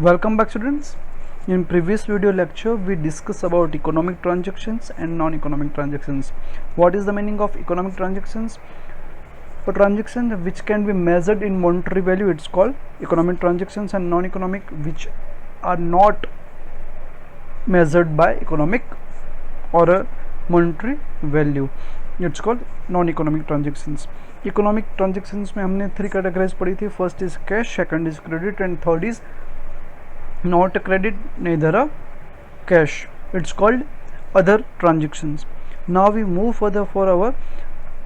Welcome back, students. In previous video lecture we discussed about economic transactions and non-economic transactions. What is the meaning of economic transactions? A transaction which can be measured in monetary value, it's called economic transactions, and non-economic which are not measured by economic or a monetary value, it's called non-economic transactions. Economic transactions में हमने 3 categories पढ़ी थी. First is cash, second is credit and third is not a credit, neither a cash. It's called other transactions. Now we move further for our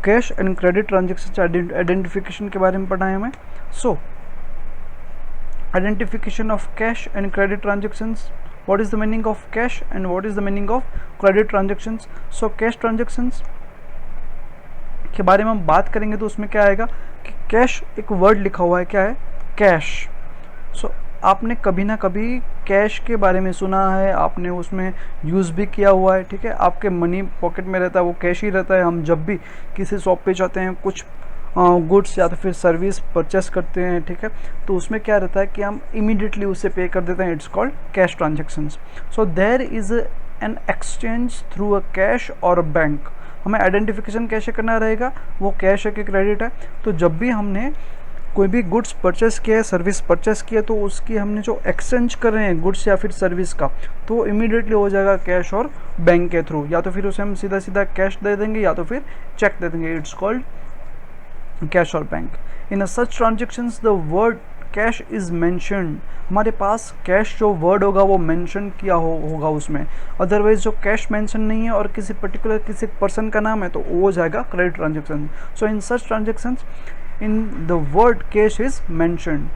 cash and credit transactions identification के बारे में पढ़ा है हमें. So identification of cash and credit transactions. What is the meaning of cash and what is the meaning of credit transactions? So cash transactions के बारे में हम बात करेंगे तो उसमें क्या आएगा कि कैश एक वर्ड लिखा हुआ है, क्या है? कैश. सो आपने कभी ना कभी कैश के बारे में सुना है, आपने उसमें यूज़ भी किया हुआ है. ठीक है, आपके मनी पॉकेट में रहता है, वो कैश ही रहता है. हम जब भी किसी शॉप पे जाते हैं, कुछ गुड्स या तो फिर सर्विस परचेस करते हैं, ठीक है, तो उसमें क्या रहता है कि हम इमीडिएटली उसे पे कर देते हैं. It's called cash transactions. So there is an exchange through a cash और बैंक. हमें आइडेंटिफिकेशन कैसे करना रहेगा, वो कैश है कि क्रेडिट है. तो जब भी हमने कोई भी गुड्स परचेस किया है, सर्विस परचेस किया, तो उसकी हमने जो एक्सचेंज कर रहे हैं गुड्स या फिर सर्विस का, तो इमीडिएटली हो जाएगा कैश और बैंक के थ्रू. या तो फिर उसे हम सीधा सीधा कैश दे देंगे या तो फिर चेक दे देंगे. इट्स कॉल्ड कैश और bank. In such transactions the word cash is mentioned. हमारे पास कैश जो वर्ड होगा वो मेंशन किया होगा उसमें. अदरवाइज जो कैश मेंशन नहीं है और किसी पर्टिकुलर किसी पर्सन का नाम है तो वो हो जाएगा credit transaction. So in such transactions in the word cash is mentioned.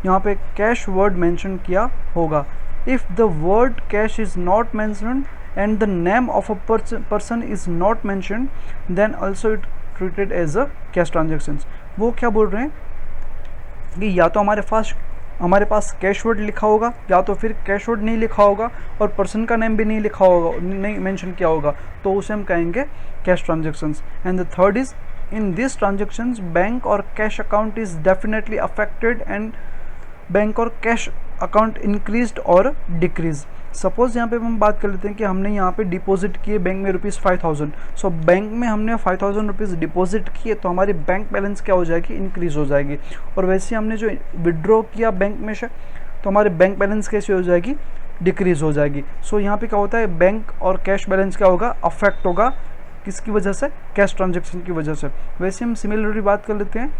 यहाँ पे कैश वर्ड मेंशन किया होगा. If the word cash is not mentioned and the name of a person is not mentioned then also it treated as a cash transactions. वो क्या बोल रहे हैं कि या तो हमारे पास कैश वर्ड लिखा होगा या तो फिर कैश वर्ड नहीं लिखा होगा और पर्सन का नेम भी नहीं लिखा होगा, नहीं मेंशन किया होगा, तो उसे हम कहेंगे cash transactions. And the third is in these transactions bank or cash account is definitely affected and bank और कैश अकाउंट इंक्रीज्ड और डिक्रीज. सपोज यहाँ पे हम बात कर लेते हैं कि हमने यहाँ पे डिपॉजिट किए बैंक में ₹5000. सो बैंक में हमने ₹5000 डिपॉजिट किए तो हमारी बैंक बैलेंस क्या हो जाएगी? इंक्रीज हो जाएगी. और वैसे हमने जो विड्रॉ किया बैंक में से तो हमारे बैंक बैलेंस कैसे हो जाएगी? डिक्रीज हो जाएगी. सो यहाँ पे क्या होता है, बैंक और कैश बैलेंस क्या होगा? अफेक्ट होगा. किसकी वजह से? कैश ट्रांजेक्शन की वजह से. वैसे हम सिमिलरली बात कर लेते हैं.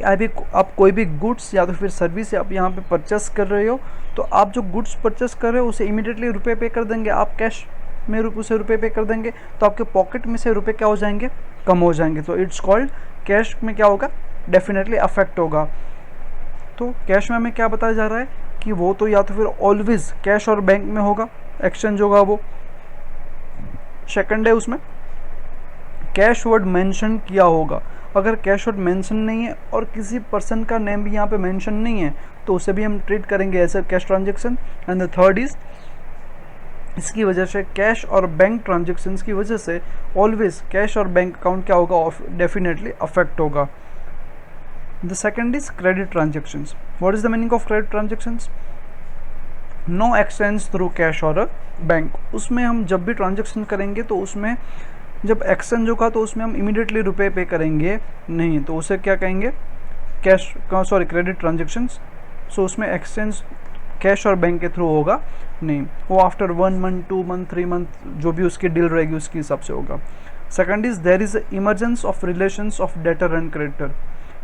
अभी आप कोई भी गुड्स या तो फिर सर्विस आप यहाँ पे परचेस कर रहे हो तो आप जो गुड्स परचेस कर रहे हो उसे इमीडिएटली रुपए पे कर देंगे. आप कैश में उसे रुपए पे कर देंगे तो आपके पॉकेट में से रुपए क्या हो जाएंगे? कम हो जाएंगे. तो इट्स कॉल्ड कैश में क्या होगा? डेफिनेटली अफेक्ट होगा. तो कैश में हमें क्या बताया जा रहा है कि वो तो या तो फिर ऑलवेज कैश और बैंक में होगा, एक्सचेंज होगा वो. सेकंड है उसमें कैश वर्ड मेंशन किया होगा. अगर कैश वर्ड मेंशन नहीं है और किसी पर्सन का नेम भी यहाँ पे मेंशन नहीं है तो उसे भी हम ट्रीट करेंगे as a cash transaction. And the third is इसकी वजह से कैश और बैंक ट्रांजेक्शन्स की वजह से ऑलवेज कैश और बैंक अकाउंट क्या होगा? डेफिनेटली अफेक्ट होगा. The second is credit transactions. What is the meaning of credit transactions? No exchange through cash और बैंक. उसमें हम जब भी ट्रांजेक्शन करेंगे तो उसमें जब एक्सचेंज होगा तो उसमें हम इमीडिएटली रुपए पे करेंगे नहीं, तो उसे क्या कहेंगे? Credit transactions. सो उसमें एक्सचेंज कैश और बैंक के थ्रू होगा नहीं, वो आफ्टर 1 मंथ 2 मंथ 3 मंथ जो भी उसकी डील रहेगी उसके हिसाब से होगा. Second is there is emergence of relations of debtor and creditor.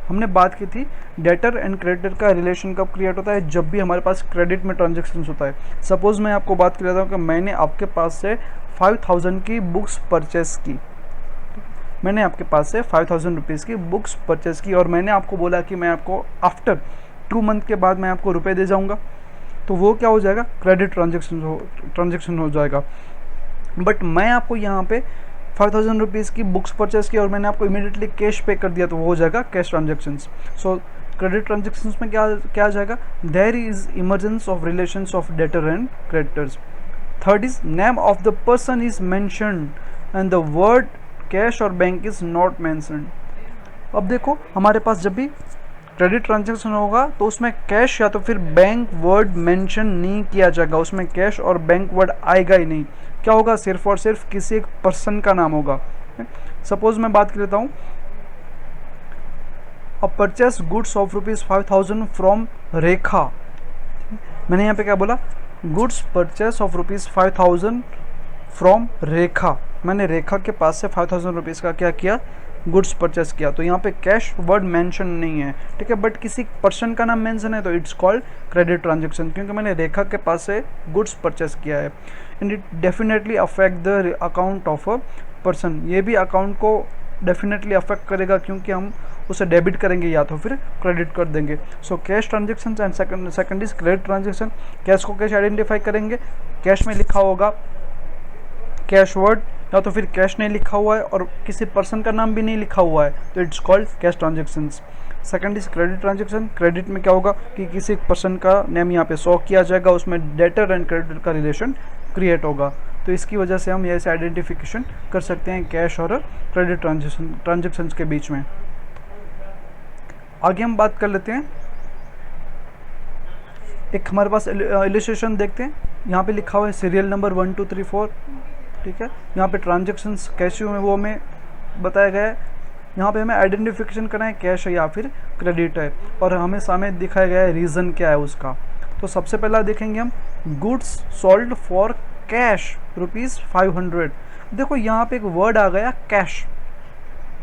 हमने बात की थी डेटर एंड क्रेडिटर का रिलेशन कब क्रिएट होता है? जब भी हमारे पास क्रेडिट में ट्रांजेक्शन होता है. सपोज मैं आपको बात कर रहा हूँ कि मैंने आपके पास से 5000 की बुक्स परचेस की. मैंने आपके पास से 5000 रुपीज़ की बुक्स परचेस की और मैंने आपको बोला कि मैं आपको आफ्टर 2 मंथ के बाद मैं आपको रुपए दे जाऊँगा. तो वो क्या हो जाएगा? क्रेडिट ट्रांजेक्शन हो जाएगा. बट मैं आपको यहाँ पे 5000 रुपीज़ की बुक्स परचेस की और मैंने आपको इमीडिएटली कैश पे कर दिया तो वो हो जाएगा cash transactions. So credit transactions में क्या आ जाएगा? There is emergence of relations of debtor and creditors. Third is name of the person is mentioned and the word cash और बैंक इज नॉट मेंशनड. अब देखो हमारे पास जब भी क्रेडिट ट्रांजैक्शन होगा तो उसमें कैश या तो फिर बैंक वर्ड मेंशन नहीं किया जाएगा, उसमें कैश और बैंक वर्ड आएगा ही नहीं। क्या होगा, सिर्फ और सिर्फ किसी एक पर्सन का नाम होगा। सपोज मैं बात कर लेता हूँ, a purchase goods of ₹5,000 from Rekha. मैंने यहाँ पे क्या बोला, goods purchase of ₹5,000 from Rekha. मैंने रेखा के पास से 5,000 रुपीज़ का क्या किया, गुड्स परचेस किया। तो यहाँ पे कैश वर्ड मेंशन नहीं है, ठीक है, बट किसी पर्सन का नाम मेंशन है तो इट्स कॉल्ड क्रेडिट ट्रांजैक्शन, क्योंकि मैंने रेखा के पास से गुड्स परचेस किया है। And it definitely affect the account of a person. ये भी अकाउंट को डेफिनेटली अफेक्ट करेगा, क्योंकि हम उसे डेबिट करेंगे या तो फिर क्रेडिट कर देंगे। So cash transaction and second is credit transaction. Cash को कैश आइडेंटिफाई करेंगे, कैश में लिखा होगा कैश वर्ड, या तो फिर कैश नहीं लिखा हुआ है और किसी पर्सन का नाम भी नहीं लिखा हुआ है, तो it's called cash transactions. Second is credit transaction. Credit में क्या होगा कि किसी पर्सन का नेम यहाँ पे शो किया जाएगा, उसमें डेटर एंड क्रेडिट का रिलेशन क्रिएट होगा। तो इसकी वजह से हम ऐसे आइडेंटिफिकेशन कर सकते हैं कैश और क्रेडिट ट्रांजेक्शन्स के बीच में। आगे हम बात कर लेते हैं, एक हमारे पास इलस्ट्रेशन देखते हैं। यहाँ पे लिखा हुआ है सीरियल नंबर 1 2 3 4, ठीक है। यहाँ पे ट्रांजेक्शन्स कैसे हुए वो हमें बताया गया है। यहाँ पे हमें आइडेंटिफिकेशन करना है कैश है या फिर क्रेडिट है, और हमें सामने दिखाया गया है रीज़न क्या है उसका। तो सबसे पहला देखेंगे हम, गुड्स सोल्ड फॉर कैश ₹500। देखो यहाँ पे एक वर्ड आ गया cash,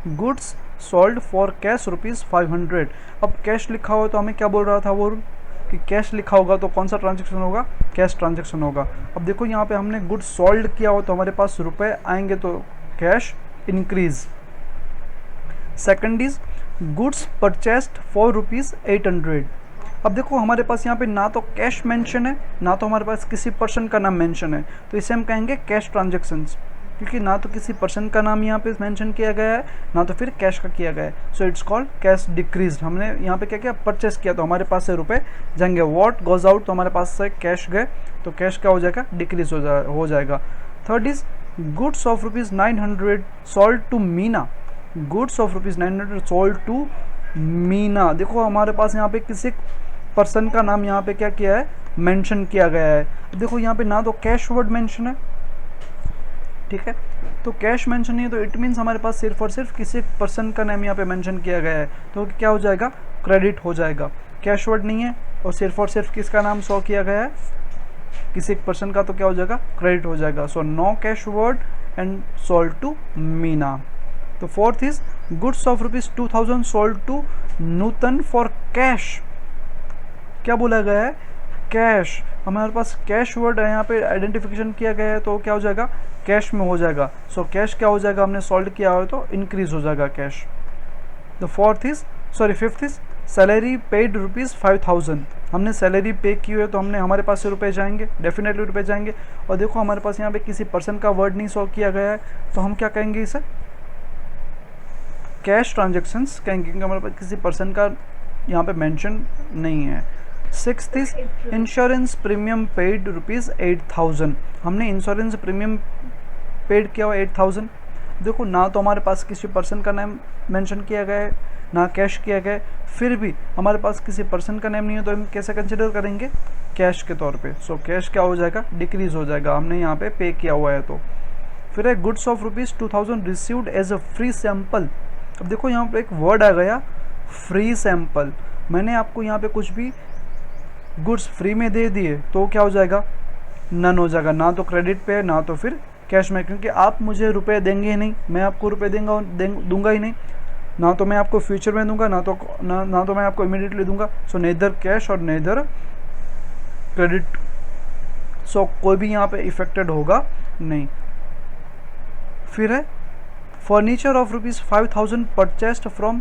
goods sold for cash ₹500। अब कैश लिखा हुआ तो हमें क्या बोल रहा था वो, कि कैश लिखा होगा तो कौन सा ट्रांजेक्शन होगा, कैश ट्रांजेक्शन होगा। अब देखो यहाँ पे हमने गुड्स सोल्ड किया हो तो हमारे पास रुपए आएंगे, तो cash increase. Second is goods purchased for ₹800। अब देखो हमारे पास यहाँ पे ना तो कैश मेंशन है, ना तो हमारे पास किसी पर्सन का नाम मेंशन है, तो इसे हम कहेंगे कैश ट्रांजेक्शन्स, क्योंकि ना तो किसी पर्सन का नाम यहाँ पे मेंशन किया गया है, ना तो फिर कैश का किया गया है। So it's called cash decrease. हमने यहाँ पे क्या किया, परचेस किया तो हमारे पास से रुपए जाएंगे। व्हाट गोज आउट, तो हमारे पास से कैश गए, तो कैश क्या हो जाएगा, डिक्रीज हो जाएगा। Third is goods of ₹900 sold to Meena. Goods of ₹900 sold to Meena. देखो हमारे पास यहाँ पे किसी पर्सन का नाम यहाँ पे क्या किया है, मेंशन किया गया है। देखो यहाँ पे ना तो कैश वर्ड मेंशन है, ठीक है, तो कैश मेंशन नहीं है, तो इट मीन्स हमारे पास सिर्फ और सिर्फ किसी एक पर्सन का नाम यहाँ पे मेंशन किया गया है, तो क्या हो जाएगा, क्रेडिट हो जाएगा। कैश वर्ड नहीं है और सिर्फ किसका नाम शो किया गया है, किसी एक पर्सन का, तो क्या हो जाएगा, क्रेडिट हो जाएगा। So no cash word and sold to Meena. तो fourth is goods of ₹2,000 sold to Nutan for cash. क्या बोला गया है, कैश। हमारे पास कैश वर्ड है यहाँ पे आइडेंटिफिकेशन किया गया है, तो क्या हो जाएगा, कैश में हो जाएगा। सो कैश क्या हो जाएगा, हमने सोल्ड किया हो तो इंक्रीज हो जाएगा cash. The fifth is salary paid ₹5,000। हमने सैलरी पे की हुई है तो हमने हमारे पास से रुपए जाएंगे, डेफिनेटली रुपए जाएंगे। और देखो हमारे पास यहाँ पे किसी पर्सन का वर्ड नहीं शो किया गया है, तो हम क्या कहेंगे, इसे कैश ट्रांजेक्शन्स कहेंगे, क्योंकि हमारे पास किसी पर्सन का यहाँ पे मेंशन नहीं है। Sixth is insurance premium paid ₹8,000। हमने इंश्योरेंस प्रीमियम पेड किया हुआ 8,000। देखो ना तो हमारे पास किसी पर्सन का नाम मेंशन किया गया है, ना कैश किया गया है, फिर भी हमारे पास किसी पर्सन का नेम नहीं है, तो हम कैसे कंसिडर करेंगे, कैश के तौर पे। सो कैश क्या हो जाएगा, डिक्रीज हो जाएगा, हमने यहाँ पे किया हुआ है। तो फिर है goods of ₹2,000 received as a free sample. अब देखो यहाँ पे एक वर्ड आ गया फ्री सैंपल। मैंने आपको यहाँ पे कुछ भी गुड्स फ्री में दे दिए तो क्या हो जाएगा, नन हो जाएगा, ना तो क्रेडिट पे है ना तो फिर कैश में, क्योंकि आप मुझे रुपए देंगे ही नहीं, मैं आपको रुपए दूंगा ही नहीं, ना तो मैं आपको फ्यूचर में दूंगा, ना तो मैं आपको इमीडिएटली दूंगा। सो नेदर कैश और नेदर क्रेडिट, सो कोई भी यहाँ पे इफेक्टेड होगा नहीं। फिर है furniture of ₹5,000 purchased from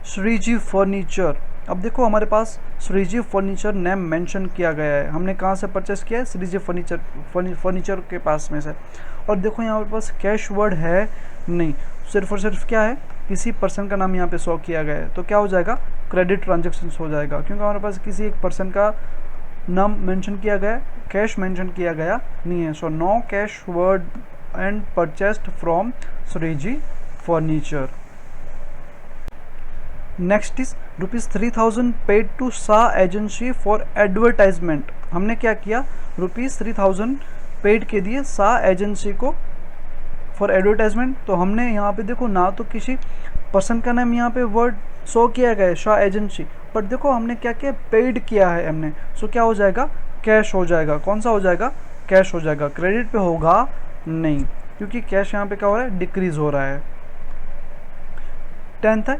Shriji furniture. अब देखो हमारे पास श्रीजी फर्नीचर नेम मेंशन किया गया है, हमने कहाँ से परचेस किया है, श्रीजी फर्नीचर के पास में से। और देखो यहाँ पास कैश वर्ड है नहीं, सिर्फ और सिर्फ क्या है, किसी पर्सन का नाम यहाँ पे शो किया गया है, तो क्या हो जाएगा, क्रेडिट ट्रांजेक्शन्स हो जाएगा, क्योंकि हमारे पास किसी एक पर्सन का नाम मेंशन किया गया है, कैश मेंशन किया गया नहीं है। So no cash word and purchased from Shriji furniture. Next is ₹3000 paid to Shah agency for advertisement. हमने क्या किया, ₹3000 पेड के दिए शाह एजेंसी को फॉर एडवर्टाइजमेंट। तो हमने यहाँ पे देखो ना तो किसी पर्सन का नाम यहाँ पे वर्ड शो किया गया है शाह एजेंसी, बट देखो हमने क्या किया, पेड किया है हमने। सो क्या हो जाएगा, कैश हो जाएगा। कौन सा हो जाएगा, कैश हो जाएगा। क्रेडिट पे होगा नहीं, क्योंकि कैश यहाँ पे क्या हो रहा है, डिक्रीज हो रहा है। 10th है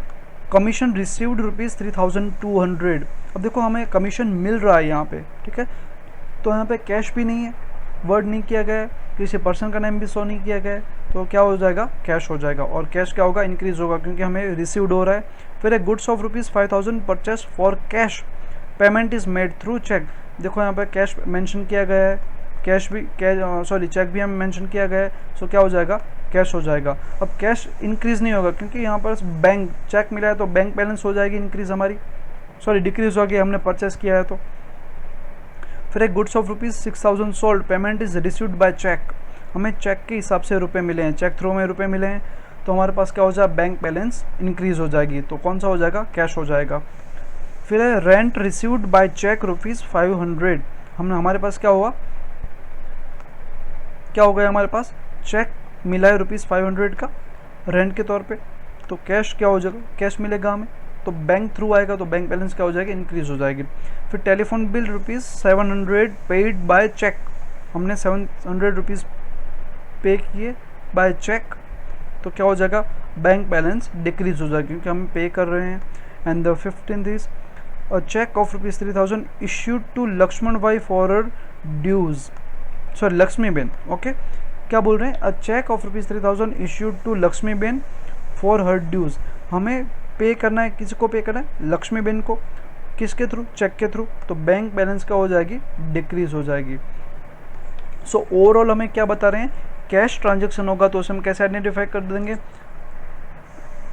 कमीशन रिसीव्ड ₹3200। अब देखो हमें कमीशन मिल रहा है यहाँ पे, ठीक है। तो यहाँ पे कैश भी नहीं है, वर्ड नहीं किया गया है, किसी पर्सन का नाम भी शो नहीं किया गया है, तो क्या हो जाएगा, कैश हो जाएगा। और कैश क्या होगा, इंक्रीज होगा, क्योंकि हमें रिसीव्ड हो रहा है। फिर एक goods of ₹5000 purchase for cash, payment is made through cheque. देखो यहाँ पे कैश मेंशन किया गया है, कैश भी चेक भी हमें मेंशन किया गया है। सो क्या हो जाएगा, कैश हो जाएगा। अब कैश इंक्रीज नहीं होगा, क्योंकि यहाँ पर बैंक चेक मिला है, तो बैंक बैलेंस हो जाएगी इंक्रीज हमारी, डिक्रीज होगी, हमने परचेस किया है तो। फिर एक goods of ₹6000 sold, payment is received by cheque. हमें चेक के हिसाब से रुपए मिले हैं, चेक थ्रू में रुपए मिले हैं, तो हमारे पास क्या हो जाएगा, बैंक बैलेंस इंक्रीज हो जाएगी, तो कौन सा हो जाएगा, कैश हो जाएगा। फिर है रेंट रिसीव्ड बाय चेक ₹500। हमारे पास क्या हुआ, क्या हो गया, हमारे पास चेक मिला है ₹500 का रेंट के तौर पे, तो कैश क्या हो जाएगा, कैश मिलेगा हमें, तो बैंक थ्रू आएगा, तो बैंक बैलेंस क्या हो जाएगी, इंक्रीज हो जाएगी। फिर telephone bill ₹700 paid by cheque. हमने ₹700 पे किए बाय चेक, तो क्या हो जाएगा, बैंक बैलेंस डिक्रीज हो जाएगा, क्योंकि हम पे कर रहे हैं। And the 15th is a cheque of ₹3000 issued to Laxman भाई फॉर हर ड्यूज, लक्ष्मी बेन। ओके, क्या बोल रहे हैं, a cheque of ₹3000 issued to Lakshmi बेन फॉर हर ड्यूज। हमें पे करना है, किसी को पे करना है, लक्ष्मी बेन को, किसके थ्रू, चेक के थ्रू, तो बैंक बैलेंस क्या हो जाएगी, डिक्रीज हो जाएगी। सो ओवरऑल हमें क्या बता रहे हैं, कैश ट्रांजेक्शन होगा तो उसे हम कैसे आइडेंटिफाई कर देंगे,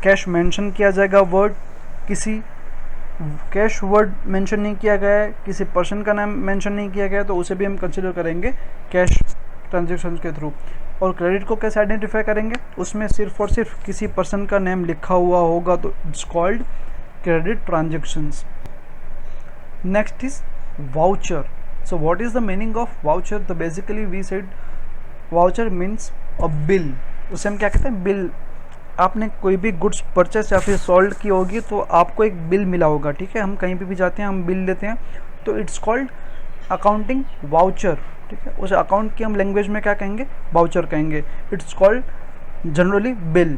कैश मेंशन किया जाएगा, वर्ड किसी कैश वर्ड मेंशन नहीं किया गया है, किसी पर्सन का नाम मेंशन नहीं किया गया, तो उसे भी हम कंसिडर करेंगे कैश ट्रांजेक्शन के थ्रू। और क्रेडिट को कैसे आइडेंटिफाई करेंगे, उसमें सिर्फ और सिर्फ किसी पर्सन का नेम लिखा हुआ होगा, तो it's called credit transactions. Next is voucher. So what is the meaning of voucher, तो basically we said voucher means a bill. उसे हम क्या कहते हैं, बिल। आपने कोई भी गुड्स परचेस या फिर सोल्ड की होगी, तो आपको एक बिल मिला होगा, ठीक है। हम कहीं पे भी जाते हैं, हम बिल लेते हैं, तो इट्स कॉल्ड अकाउंटिंग वाउचर, ठीक है। उस अकाउंट की हम लैंग्वेज में क्या कहेंगे, वाउचर कहेंगे। It's called generally bill.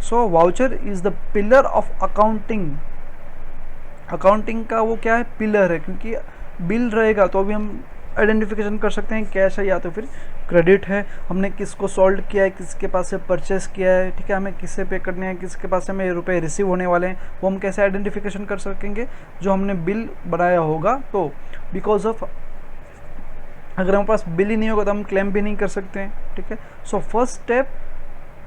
So voucher is the pillar of accounting. Accounting का वो क्या है, पिलर है, क्योंकि बिल रहेगा तो अभी हम आइडेंटिफिकेशन कर सकते हैं कैश है या तो फिर क्रेडिट है, हमने किसको सोल्ड किया है, किसके पास से परचेस किया है, ठीक है, हमें किससे पे करने हैं, किसके पास से हमें रुपए रिसीव होने वाले हैं, वो हम कैसे आइडेंटिफिकेशन कर सकेंगे, जो हमने बिल बनाया होगा। तो बिकॉज ऑफ अगर हमारे पास बिल ही नहीं होगा तो हम क्लेम भी नहीं कर सकते हैं, ठीक है। So first step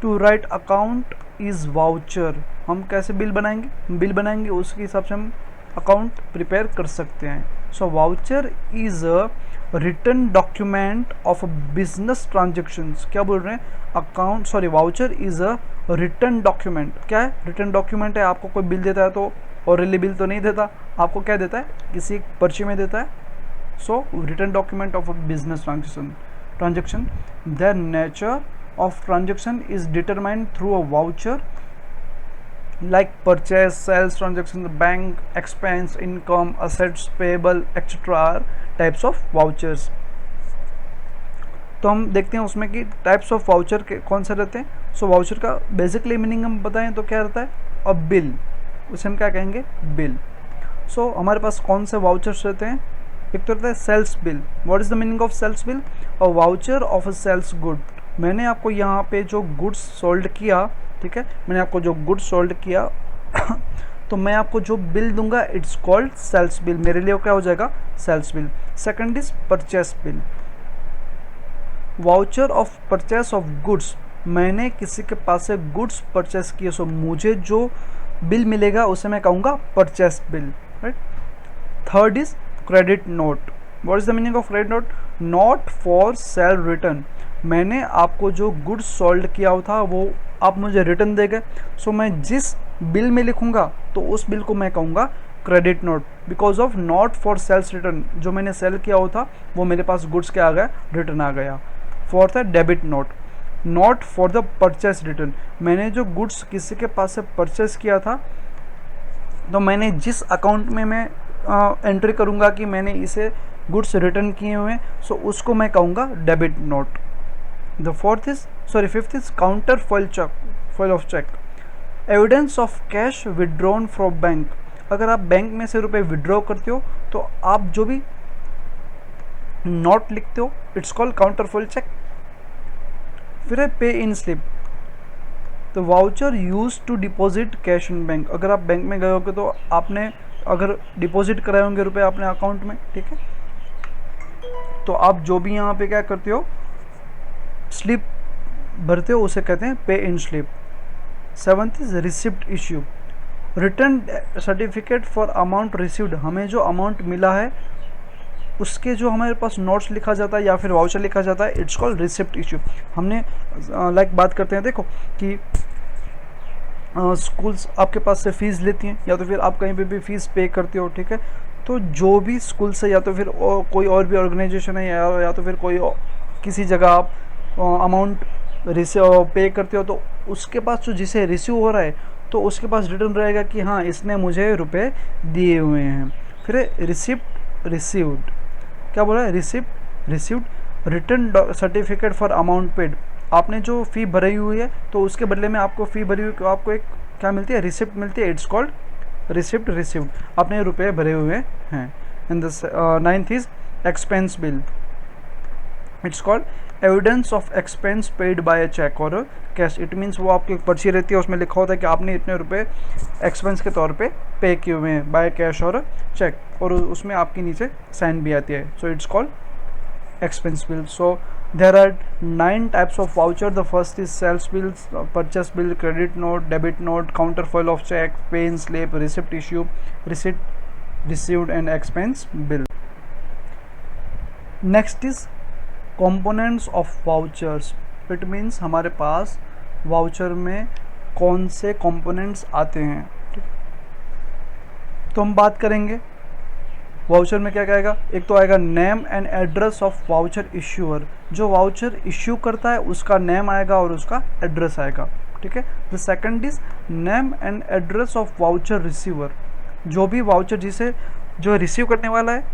to write account is voucher. हम कैसे बिल बनाएंगे उसके हिसाब से हम अकाउंट प्रिपेयर कर सकते हैं। So voucher is a written document of business transactions. क्या बोल रहे हैं, voucher is a written document. क्या है, रिटन डॉक्यूमेंट है। आपको कोई बिल देता है तो ऑरेली बिल तो नहीं देता, आपको क्या देता है, किसी पर्ची में देता है। So written document of a business transaction. The nature of transaction is determined through a voucher like purchase, sales transaction, bank expense, income, assets payable, etc. are types of vouchers. तो हम देखते हैं उसमें कि टाइप्स ऑफ वाउचर के कौन से रहते हैं। सो वाउचर का बेसिकली मीनिंग हम बताएं तो क्या रहता है, अ बिल। उसे हम क्या कहेंगे, बिल। सो हमारे पास कौन से वाउचर्स रहते हैं, एक तो रहता है sales bill. What is the meaning of sales bill, a voucher of a sales good. मैंने आपको यहाँ पे जो गुड्स सोल्ड किया, ठीक है, मैंने आपको जो गुड्स सोल्ड किया तो मैं आपको जो बिल दूंगा इट्स कॉल्ड सेल्स बिल। मेरे लिए क्या हो जाएगा, sales bill. Second is purchase bill, voucher of purchase of goods. मैंने किसी के पास से गुड्स परचेस किए, सो मुझे जो बिल मिलेगा उसे मैं कहूँगा purchase bill, right. Third is credit note. What is the meaning of credit note, not for sale return. मैंने आपको जो गुड्स सोल्ड किया था वो आप मुझे रिटर्न देंगे, सो मैं जिस बिल में लिखूंगा तो उस बिल को मैं कहूँगा credit note, because of not for sales return, जो मैंने सेल किया हुआ था वो मेरे पास गुड्स क्या आ गया, रिटर्न आ गया। फोर्थ है debit note, not for the purchase return, मैंने जो गुड्स किसी के पास से परचेस किया था तो मैंने जिस अकाउंट में मैं एंट्री करूँगा कि मैंने इसे गुड्स रिटर्न किए हुए हैं, सो उसको मैं कहूँगा debit note. The fifth is counter foil of cheque, evidence of cash withdrawn from bank, अगर आप बैंक में से रुपए विड्रॉ करते हो तो आप जो भी नोट लिखते हो it's called counter foil cheque. फिर है पे इन स्लिप, तो voucher use to deposit cash in bank, अगर आप बैंक में गए होगे तो आपने अगर डिपॉजिट कराए होंगे रुपए अपने अकाउंट में, ठीक है, तो आप जो भी यहाँ पे क्या करते हो स्लिप भरते हो उसे कहते हैं pay in slip. Seventh is receipt issue, return certificate for amount received, हमें जो अमाउंट मिला है उसके जो हमारे पास नोट्स लिखा जाता है या फिर वाउचर लिखा जाता है, इट्स कॉल्ड रिसिप्ट इश्यू। हमने बात करते हैं, देखो कि स्कूल्स आपके पास से फीस लेती हैं या तो फिर आप कहीं पे भी फीस पे करते हो, ठीक है, तो जो भी स्कूल से या तो फिर कोई और भी ऑर्गेनाइजेशन है या तो फिर कोई किसी जगह आप अमाउंट पे करते हो तो उसके पास जो जिसे रिसीव हो रहा है तो उसके पास रिटर्न रहेगा कि हाँ इसने मुझे रुपए दिए हुए हैं। फिर रिसिप्ट रिसीव्ड, क्या बोला है, receipt received, return certificate for amount paid, आपने जो फ़ी भरी हुई है तो उसके बदले में आपको फ़ी भरी हुई आपको एक क्या मिलती है, रिसिप्ट मिलती है, इट्स कॉल्ड रिसिप्ट रिसीव्ड, आपने रुपए भरे हुए हैं। And the ninth is expense bill, it's called evidence of expense paid by a cheque और कैश, इट मीन्स वो आपकी एक पर्ची रहती है उसमें लिखा होता है कि आपने इतने रुपए एक्सपेंस के तौर पे पे किए हुए हैं बाय कैश और चेक, और उसमें आपकी नीचे साइन भी आती है, so it's called expense bill. So there are 9 types of voucher. The first is sales bills, purchase bill, credit note, debit note, counterfoil of check, pay in slip, receipt issue, receipt received and expense bill. Next is components of vouchers. It means हमारे पास voucher में कौन से components आते हैं, तो हम बात करेंगे वाउचर में क्या कहेगा, एक तो आएगा name and address of voucher issuer, जो वाउचर इश्यू करता है उसका नेम आएगा और उसका एड्रेस आएगा, ठीक है। The second is name and address of voucher receiver, जो भी वाउचर जिसे जो रिसीव करने वाला है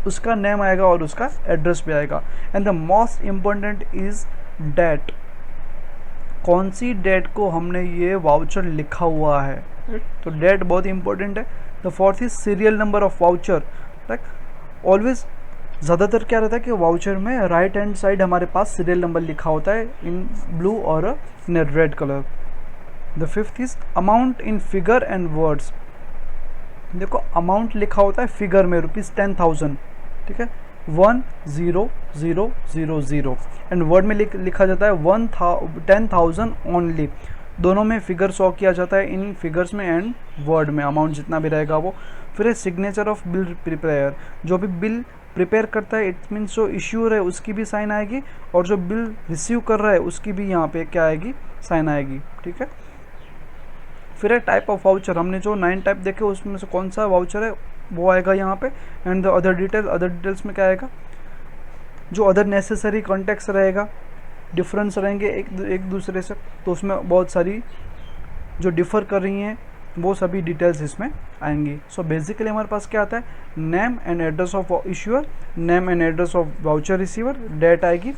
उसका नेम आएगा और उसका एड्रेस भी आएगा। And the most important is date, कौन सी डेट को हमने ये वाउचर लिखा हुआ है, तो डेट बहुत इंपॉर्टेंट है। The fourth is serial number of voucher, like always ज़्यादातर क्या रहता है कि वाउचर में राइट हैंड साइड हमारे पास सीरियल नंबर लिखा होता है इन ब्लू और in red colour. The fifth is amount in figure and words, देखो अमाउंट लिखा होता है फिगर में ₹10,000, ठीक है, 10,000 एंड वर्ड में लिखा जाता है 10,000 ओनली, दोनों में फिगर शो किया जाता है, इन फिगर्स में एंड वर्ड में अमाउंट जितना भी रहेगा वो। फिर सिग्नेचर ऑफ बिल प्रिपेयर, जो भी बिल प्रिपेयर करता है इट मीन्स जो इश्यूर है उसकी भी साइन आएगी और जो बिल रिसीव कर रहा है उसकी भी यहाँ पे क्या आएगी, साइन आएगी, ठीक है। फिर है टाइप ऑफ वाउचर, हमने जो 9 टाइप देखे उसमें से कौन सा वाउचर है वो आएगा यहाँ पे। एंड द अदर डिटेल्स में क्या आएगा, जो अदर नेसेसरी कॉन्टेक्स्ट रहेगा, डिफरेंस रहेंगे एक दूसरे से, तो उसमें बहुत सारी जो डिफ़र कर रही हैं वो सभी डिटेल्स इसमें आएंगी। सो बेसिकली हमारे पास क्या आता है, name and address of issuer, name and address of voucher receiver, date आएगी।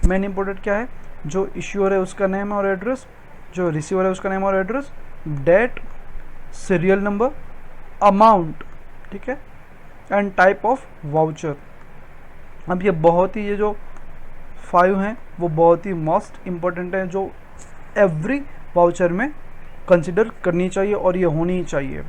मेन इंपॉर्टेंट क्या है, जो इश्यूअर है उसका नेम और एड्रेस, जो रिसीवर है उसका नेम और address, date, serial number, amount, ठीक है, एंड टाइप ऑफ वाउचर। अब ये बहुत ही, ये जो 5 हैं वो बहुत ही मोस्ट इम्पोर्टेंट है, जो एवरी वाउचर में कंसिडर करनी चाहिए और ये होनी ही चाहिए।